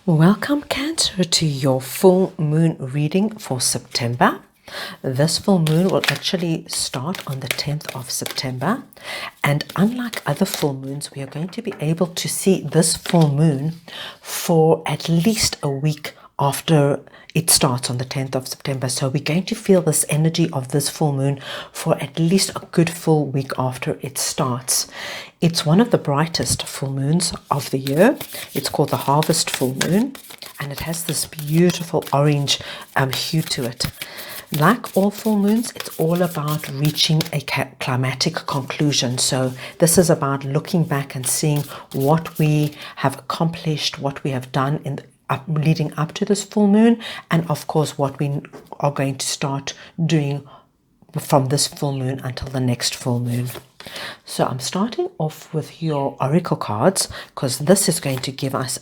Welcome, Cancer, to your full moon reading for September. This full moon will actually start on the 10th of September, and unlike other full moons, we are going to be able to see this full moon for at least a week after it starts on the 10th of September. So we're going to feel this energy of this full moon for at least a good full week after it starts. It's one of the brightest full moons of the year. It's called the harvest full moon, and it has this beautiful orange hue to it. Like all full moons, it's all about reaching a climatic conclusion. So this is about looking back and seeing what we have accomplished, what we have done in leading up to this full moon, and of course what we are going to start doing from this full moon until the next full moon. So I'm starting off with your oracle cards because this is going to give us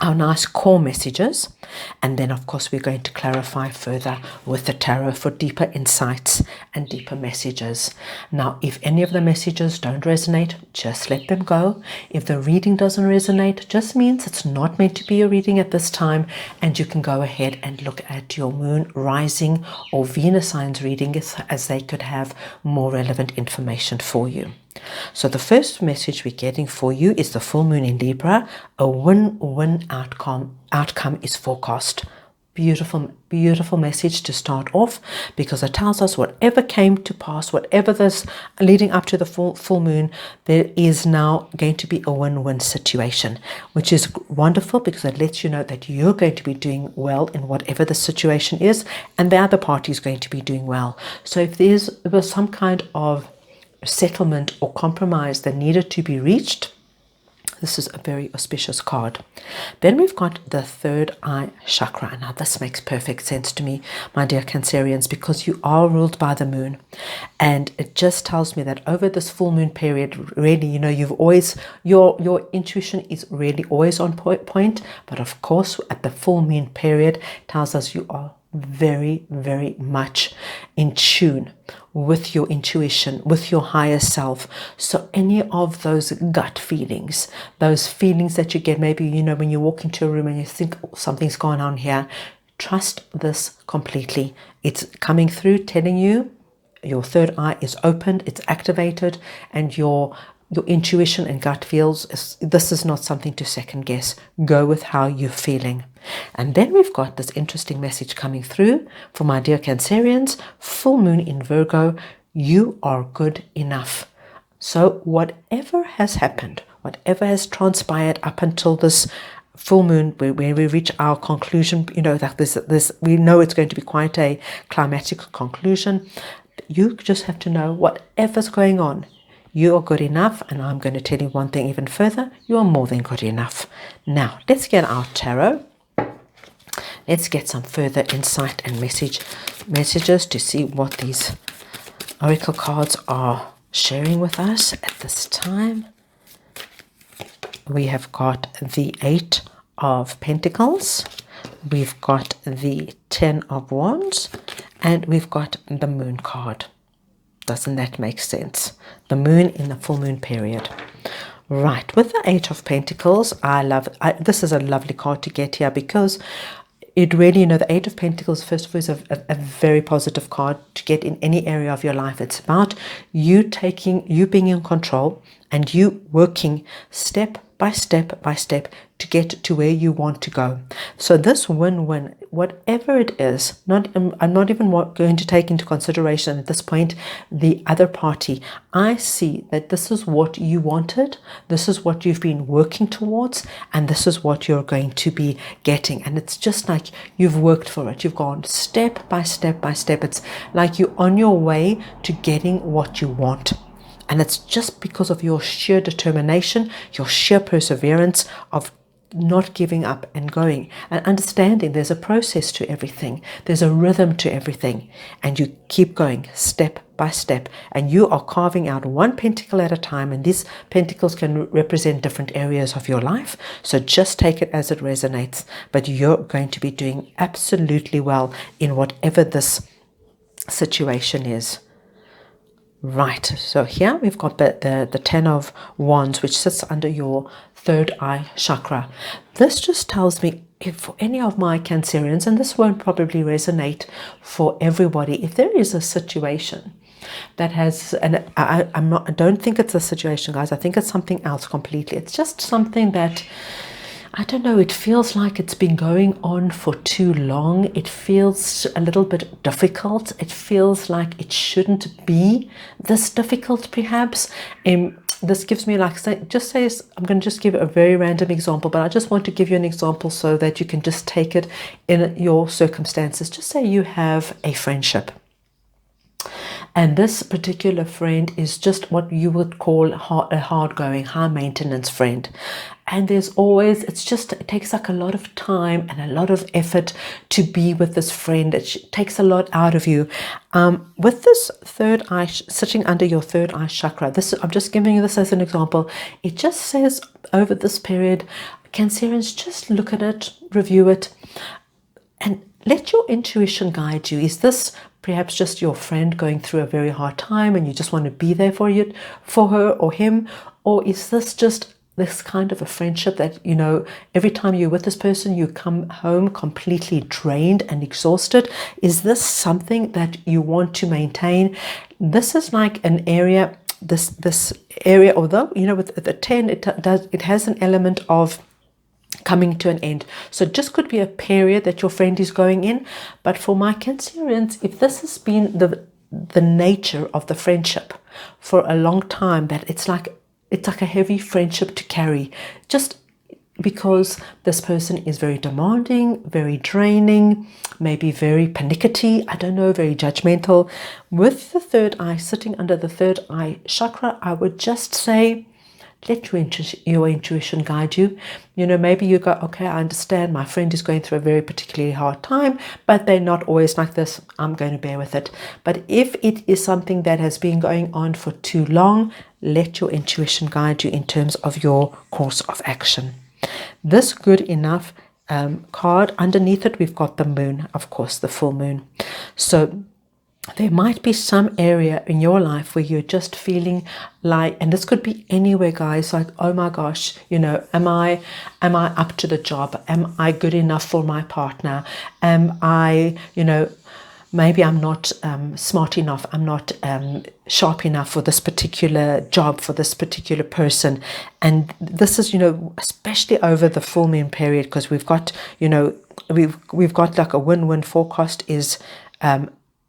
our nice core messages, and then of course we're going to clarify further with the tarot for deeper insights and deeper messages. Now, if any of the messages don't resonate, just let them go. If the reading doesn't resonate, just means it's not meant to be a reading at this time, and you can go ahead and look at your moon, rising, or Venus signs reading as they could have more relevant information for you. So the first message we're getting for you is the full moon in Libra. A win-win outcome is forecast. Beautiful, beautiful message to start off, because it tells us whatever came to pass, whatever this leading up to the full moon, there is now going to be a win-win situation, which is wonderful because it lets you know that you're going to be doing well in whatever the situation is, and the other party is going to be doing well. So if there was some kind of settlement or compromise that needed to be reached, this is a very auspicious card. Then we've got the third eye chakra. Now this makes perfect sense to me, my dear Cancerians, because you are ruled by the moon, and it just tells me that over this full moon period, really, you've always, your intuition is really always on point, but of course at the full moon period tells us you are very, very much in tune with your intuition, with your higher self. So any of those gut feelings, those feelings that you get, maybe, when you walk into a room and you think, oh, something's going on here, trust this completely. It's coming through, telling you your third eye is opened, it's activated, and your intuition and gut feels this is not something to second guess. Go with how you're feeling. And then we've got this interesting message coming through for my dear Cancerians. Full moon in Virgo, you are good enough. So whatever has happened, whatever has transpired up until this full moon, where we reach our conclusion, that this we know it's going to be quite a climatic conclusion. You just have to know whatever's going on, you are good enough, and I'm going to tell you one thing even further. You are more than good enough. Now, let's get our tarot. Let's get some further insight and messages to see what these oracle cards are sharing with us at this time. We have got the 8 of Pentacles. We've got the 10 of Wands, and we've got the Moon card. Doesn't that make sense? The moon in the full moon period. Right, with the 8 of Pentacles, this is a lovely card to get here, because it really, the 8 of Pentacles, first of all, is a very positive card to get in any area of your life. It's about you being in control, and you working step by step by step to get to where you want to go. So this win-win, whatever it is, I'm not even going to take into consideration at this point the other party. I see that this is what you wanted, this is what you've been working towards, and this is what you're going to be getting. And it's just like you've worked for it. You've gone step by step by step. It's like you're on your way to getting what you want. And it's just because of your sheer determination, your sheer perseverance of not giving up and going and understanding there's a process to everything. There's a rhythm to everything. And you keep going step by step. And you are carving out one pentacle at a time. And these pentacles can represent different areas of your life. So just take it as it resonates. But you're going to be doing absolutely well in whatever this situation is. Right, so here we've got the 10 of Wands, which sits under your third eye chakra. This just tells me, if for any of my Cancerians, and this won't probably resonate for everybody, if there is a situation that has, and I don't think it's a situation, guys. I think it's something else completely. It's just something that, I don't know, it feels like it's been going on for too long. It feels a little bit difficult. It feels like it shouldn't be this difficult, perhaps. This gives me, like, I'm going to just give a very random example, but I just want to give you an example so that you can just take it in your circumstances. Just say you have a friendship, and this particular friend is just what you would call a hard-going, high-maintenance friend. And there's always, it takes like a lot of time and a lot of effort to be with this friend. It takes a lot out of you. With this third eye sitting under your third eye chakra, I'm just giving you this as an example. It just says over this period, Cancerians, just look at it, review it, and let your intuition guide you. Is this perhaps just your friend going through a very hard time and you just want to be there for her or him? Or is this just this kind of a friendship that, you know, every time you're with this person, you come home completely drained and exhausted? Is this something that you want to maintain? This is like an area, this area, although, you know, with the 10, it has an element of coming to an end. So it just could be a period that your friend is going in. But for my Cancerians, if this has been the nature of the friendship for a long time, that it's like a heavy friendship to carry, just because this person is very demanding, very draining, maybe very pernickety, I don't know, very judgmental. With the third eye sitting under the third eye chakra, I would just say, let your intuition guide you. You know, maybe you go, okay, I understand my friend is going through a very particularly hard time, but they're not always like this. I'm going to bear with it. But if it is something that has been going on for too long, let your intuition guide you in terms of your course of action. This good enough card, underneath it, we've got the moon, of course, the full moon. So there might be some area in your life where you're just feeling like, and this could be anywhere, guys, like, oh my gosh, you know, am I up to the job? Am I good enough for my partner? Am I, you know, maybe I'm not smart enough. I'm not sharp enough for this particular job, for this particular person. And this is, you know, especially over the full moon period, because we've got, you know, we've got like a win-win forecast is,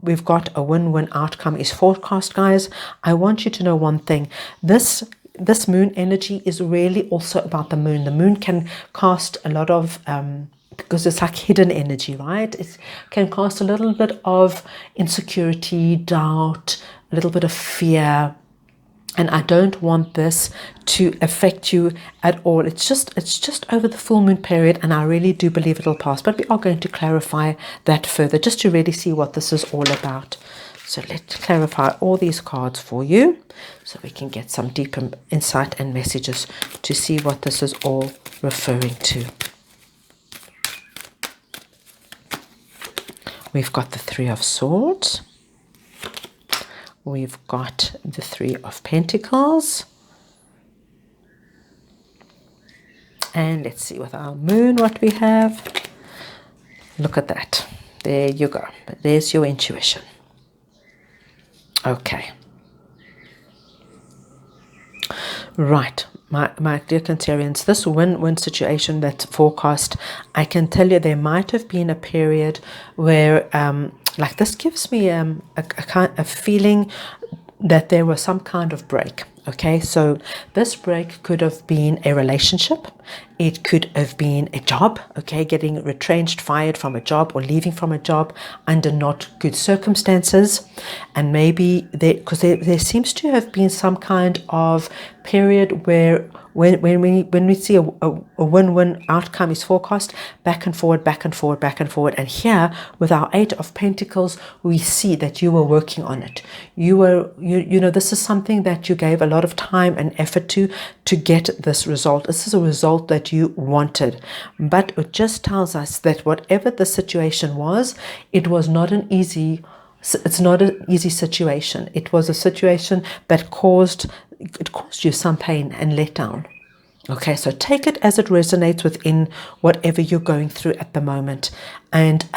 we've got a win-win outcome is forecast, guys. I want you to know one thing. This moon energy is really also about the moon. The moon can cast a lot of, because it's like hidden energy, right? It can cast a little bit of insecurity, doubt, a little bit of fear. And I don't want this to affect you at all. It's just over the full moon period, and I really do believe it'll pass. But we are going to clarify that further, just to really see what this is all about. So let's clarify all these cards for you, so we can get some deeper insight and messages to see what this is all referring to. We've got the Three of Swords. We've got the Three of Pentacles. And let's see with our moon what we have. Look at that. There you go. There's your intuition. Okay. Right. My dear Cancerians, this win-win situation that's forecast, I can tell you there might have been a period where, like, this gives me a feeling that there was some kind of break. Okay, so this break could have been a relationship. It could have been a job, okay, getting retrenched, fired from a job, or leaving from a job under not good circumstances. And maybe because there seems to have been some kind of period where when we see a win-win outcome is forecast, back and forward, back and forward, back and forward. And here with our Eight of Pentacles, we see that you were working on it. You know, this is something that you gave a lot of time and effort to get this result. This is a result that you wanted. But it just tells us that whatever the situation was, it was not an easy It's not an easy situation. It was a situation that caused you some pain and letdown. Okay, so take it as it resonates within whatever you're going through at the moment. And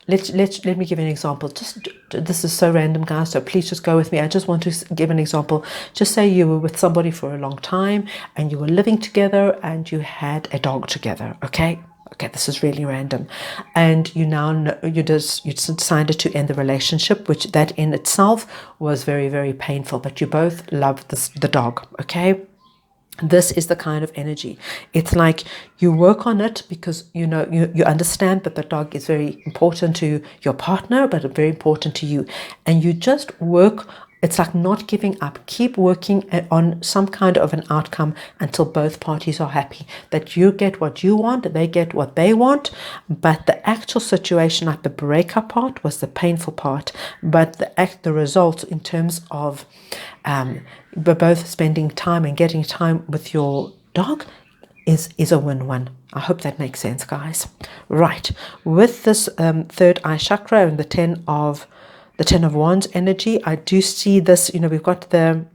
let me give you an example. Just this is so random, guys, so please just go with me. I just want to give an example. Just say you were with somebody for a long time and you were living together and you had a dog together, okay? Okay, this is really random, and you now know, you decided to end the relationship, which that in itself was very, very painful. But you both love the dog, okay? This is the kind of energy. It's like you work on it because you know you understand that the dog is very important to your partner, but very important to you, and you just work. It's like not giving up. Keep working on some kind of an outcome until both parties are happy. That you get what you want, they get what they want. But the actual situation, like the breakup part, was the painful part. But the result in terms of both spending time and getting time with your dog is a win-win. I hope that makes sense, guys. Right, with this third eye chakra and the Ten of Wands energy, I do see this, we've got the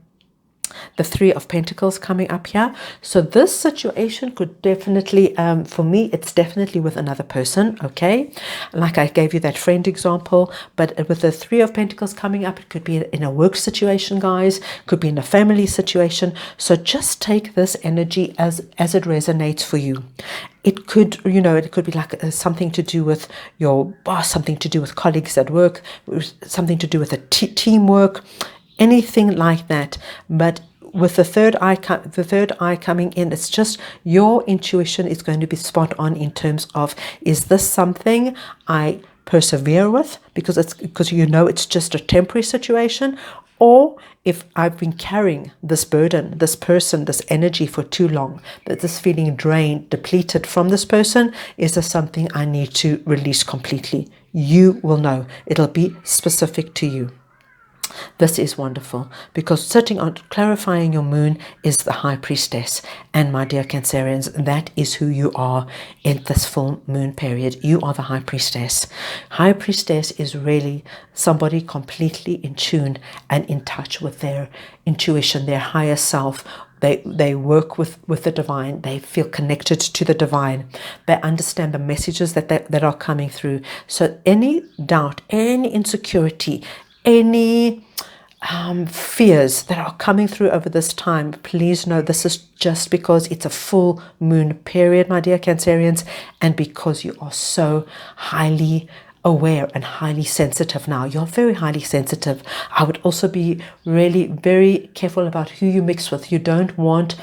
Three of Pentacles coming up here. So this situation could definitely, for me, it's definitely with another person, okay? Like I gave you that friend example, but with the Three of Pentacles coming up, it could be in a work situation, guys, could be in a family situation. So just take this energy as it resonates for you. It could, it could be like something to do with your boss, something to do with colleagues at work, something to do with teamwork, anything like that. But with the third eye coming in, it's just your intuition is going to be spot on in terms of, is this something I persevere with because it's just a temporary situation, or if I've been carrying this burden, this person, this energy for too long, that this feeling drained, depleted from this person, is this something I need to release completely? You will know. It'll be specific to you. This is wonderful because sitting on clarifying your moon is the High Priestess. And my dear Cancerians, that is who you are in this full moon period. You are the High Priestess. High Priestess is really somebody completely in tune and in touch with their intuition, their higher self. They work with the divine. They feel connected to the divine. They understand the messages that are coming through. So any doubt, any insecurity, any fears that are coming through over this time, please know this is just because it's a full moon period, my dear Cancerians, and because you are so highly aware and highly sensitive now. You're very highly sensitive. I would also be really very careful about who you mix with. You don't want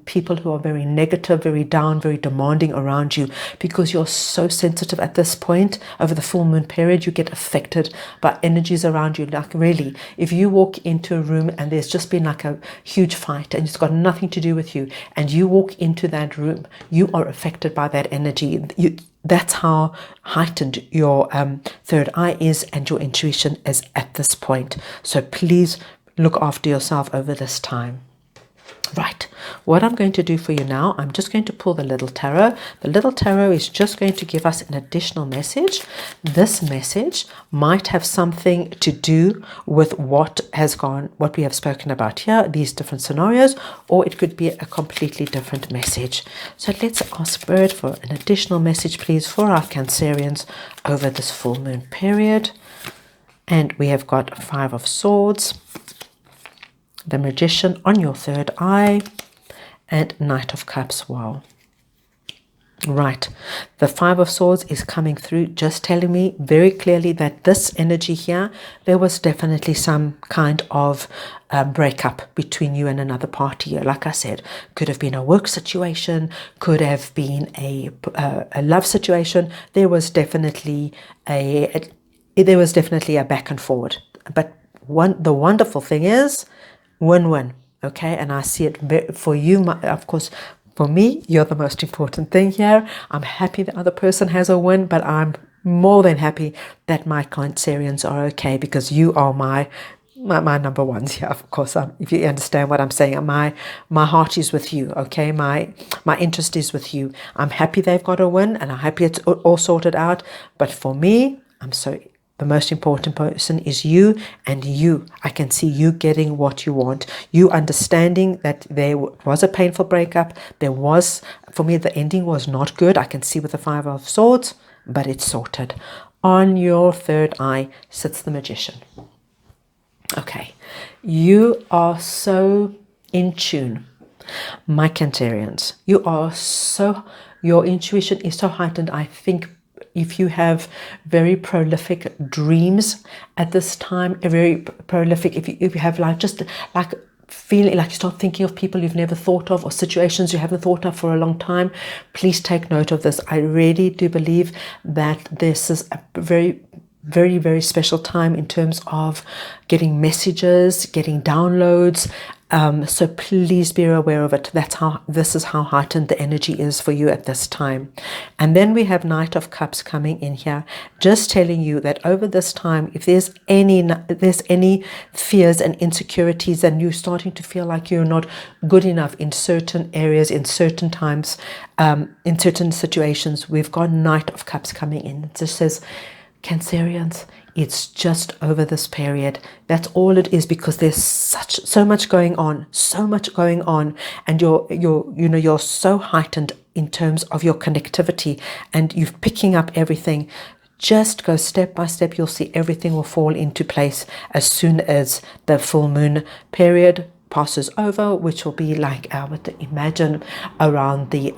people who are very negative, very down, very demanding around you, because you're so sensitive at this point. Over the full moon period, you get affected by energies around you. Like really, if you walk into a room and there's just been like a huge fight and it's got nothing to do with you, and you walk into that room, you are affected by that energy. That's how heightened your third eye is and your intuition is at this point. So please look after yourself over this time. Right, what I'm going to do for you now, I'm just going to pull the little tarot. The little tarot is just going to give us an additional message. This message might have something to do with what we have spoken about here, these different scenarios, or it could be a completely different message. So let's ask Spirit for an additional message, please, for our Cancerians over this full moon period. And we have got Five of Swords, the Magician on your third eye, and Knight of Cups. Wow. Right, the Five of Swords is coming through, just telling me very clearly that this energy here, there was definitely some kind of breakup between you and another party. Like I said, could have been a work situation, could have been a love situation. There was definitely a back and forward. But the wonderful thing is, win-win, okay? And I see it for you, of course. For me, you're the most important thing here. I'm happy the other person has a win, but I'm more than happy that my Cancerians are okay, because you are my number ones here. Of course, if you understand what I'm saying, my heart is with you, okay? My interest is with you. I'm happy they've got a win, and I'm happy it's all sorted out. But for me, I'm so the most important person is you, and you. I can see you getting what you want. You understanding that there was a painful breakup. There was, for me, the ending was not good. I can see with the Five of Swords, but it's sorted. On your third eye sits the Magician. Okay, you are so in tune, my Cancerians. You are so, your intuition is so heightened. I think if you have very prolific dreams at this time, a very prolific, if you have like just like feeling like you start thinking of people you've never thought of or situations you haven't thought of for a long time, please take note of this. I really do believe that this is a very, very, very special time in terms of getting messages, getting downloads. So please be aware of it. This is how heightened the energy is for you at this time. And then we have Knight of Cups coming in here, just telling you that over this time, if there's any fears and insecurities, and you're starting to feel like you're not good enough in certain areas, in certain times, in certain situations, we've got Knight of Cups coming in. It just says, Cancerians, it's just over this period. That's all it is, because there's so much going on, and you're so heightened in terms of your connectivity, and you're picking up everything. Just go step by step. You'll see everything will fall into place as soon as the full moon period passes over, which will be like imagine around the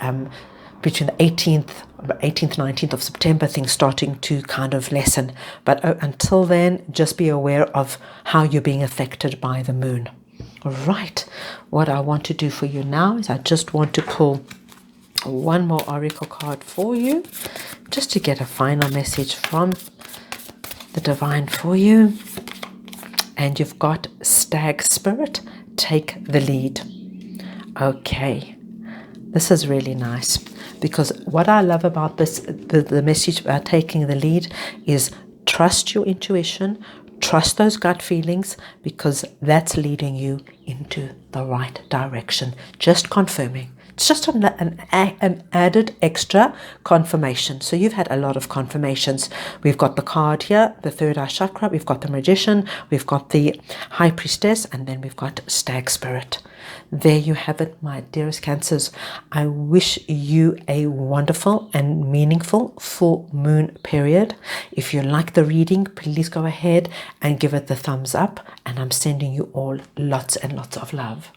between the 18th, 19th of September, things starting to kind of lessen. But until then, just be aware of how you're being affected by the moon. Right, what I want to do for you now is I just want to pull one more oracle card for you, just to get a final message from the divine for you. And you've got Stag Spirit, take the lead. Okay, this is really nice, because what I love about this, the message about taking the lead, is trust your intuition, trust those gut feelings, because that's leading you into the right direction. Just confirming. It's just an added extra confirmation. So you've had a lot of confirmations. We've got the card here, the third eye chakra, we've got the Magician, we've got the High Priestess, and then we've got Stag Spirit. There you have it, my dearest Cancers. I wish you a wonderful and meaningful full moon period. If you like the reading, please go ahead and give it the thumbs up. And I'm sending you all lots and lots of love.